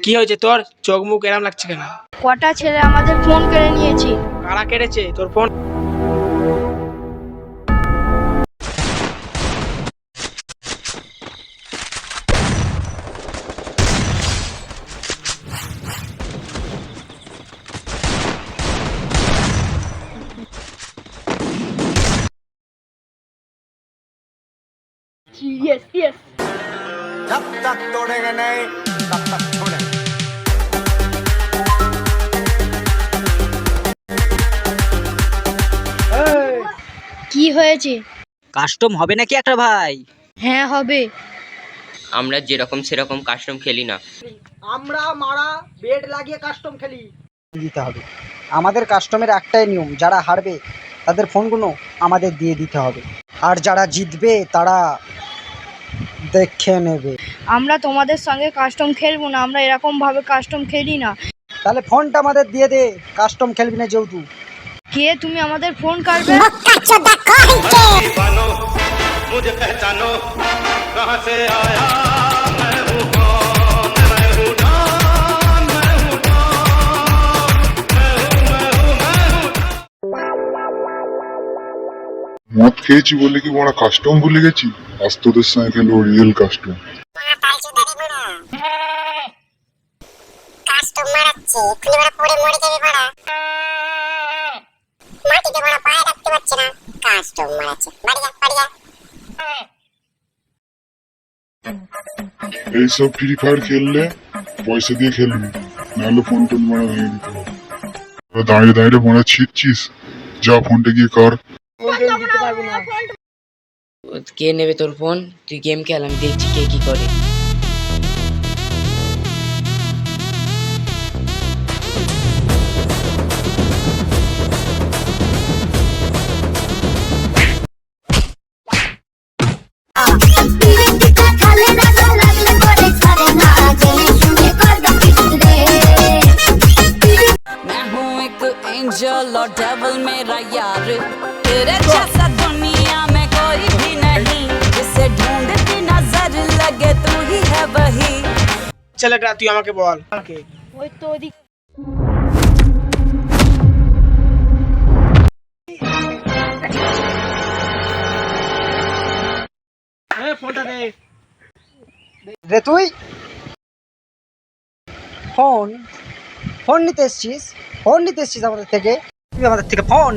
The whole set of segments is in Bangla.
কি হয়েছে তোর? চোখ মুখ এরম লাগছে কেন? কটা ছেলে আমাদের ফোন কেড়ে নিয়েছে। কারা কেটেছে তোর ফোন? Yes, yes. जब तक तोड़ेंगे नहीं तब तक छोड़ेंगे। কি হয়েছে? কাস্টম হবে নাকি একটা ভাই? হ্যাঁ হবে। আমরা যেরকম সেরকম কাস্টম খেলি না। আমরা মারা বেড লাগিয়ে কাস্টম খেলি। দিতে হবে। আমাদের কাস্টমের একটাই নিয়ম, যারা হারবে তাদের ফোনগুলো আমাদের দিয়ে দিতে হবে, আর যারা জিতবে তারা দেখে নেবে। আমরা তোমাদের সঙ্গে কাস্টম খেলবো না, আমরা এরকম ভাবে কাস্টম খেলি না। তাহলে ফোনটা আমাদের দিয়ে দে, কাস্টম খেলবি না যেহেতু। কে তুমি আমাদের ফোন কাটবে? মদ খেয়েছি বলে কি বড় কাস্টম ভুলে গেছি? আজ তোদের সঙ্গে খেলো রিয়েল কাস্টম। কাস্টম মারাচ্ছে, এক্ষুনি বড় পড়ে মরে যাবে বড়। মাটিতে বড় পায়ে রাখতে পারছে না, কাস্টম মারাচ্ছে। বাড়ি যা, বাড়ি যা। এইসব ফ্রি ফায়ার খেললে পয়সা দিয়ে খেলবি, নাহলে ফোন টোন মারা ভেঙে দিতে হবে। তোরা দাঁড়িয়ে দাঁড়িয়ে মনে ছিটছিস, যা ফোনটা গিয়ে কর। কে নেবে তোর ফোন? তুই গেম খেল, আমি দেখছি কে কি করে। एंजल और डेविल मेरा यार, तेरे जैसा दुनिया में कोई भी नहीं, जिसे ढूंढती नजर लगे तू ही है वही। ছেলেটা তুই আমাকে বল, আমাকে ওই তো ওদিক। ফোনটা দে। রে তুই ফোন ফোন নিতে এসছিস? ফোন নিতে এসছিস আমাদের থেকে? নিবি আমাদের থেকে ফোন?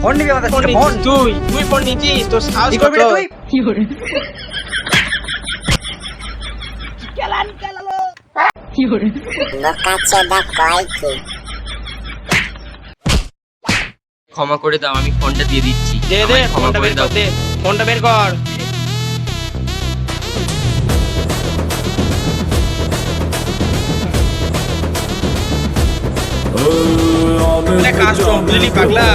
ফোন নিবি আমাদের থেকে ফোন? তুই ফোন নিয়েছিস? তোর সাহস কি কত? করবি রে তুই? ক্ষমা করে দাও, আমি ফোনটা দিয়ে দিচ্ছি। দে আমায় ক্ষমা ফোনটা করে বের দাও। কর, দে ফোনটা বের কর। কাস্টম বুঝলি পাগলা,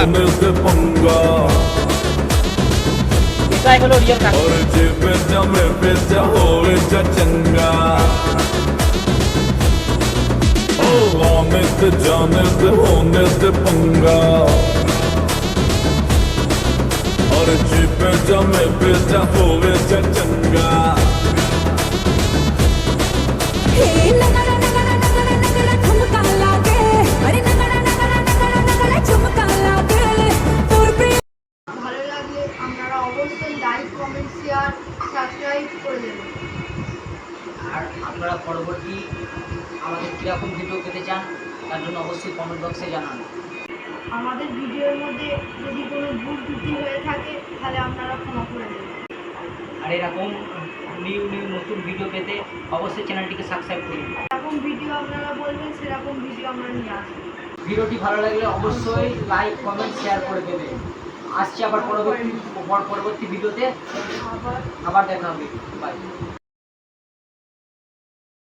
এটাই হলো রিয়েল কাস্টম। ভালো লাগলে আপনারা অবশ্যই লাইক, কমেন্ট, শেয়ার, সাবস্ক্রাইব করে দেবেন। আর আপনারা পরবর্তী আমাদের কীরকম ভিডিও পেতে চান তার জন্য অবশ্যই কমেন্ট বক্সে জানান। আমাদের ভিডিওর মধ্যে যদি কোনো ভুল ত্রুটি হয়ে থাকে তাহলে আপনারা ক্ষমা করে দেবেন। আর এরকম নিউ নতুন ভিডিও পেতে অবশ্যই চ্যানেলটিকে সাবস্ক্রাইব করুন। যেরকম ভিডিও আপনারা বলবেন সেরকম ভিডিও আমরা নিয়ে আসবো। ভিডিওটি ভালো লাগলে অবশ্যই লাইক, কমেন্ট, শেয়ার করে দেবেন। আসছি আবার পরবর্তী ভিডিওতে, আবার দেখা হবে। বাই।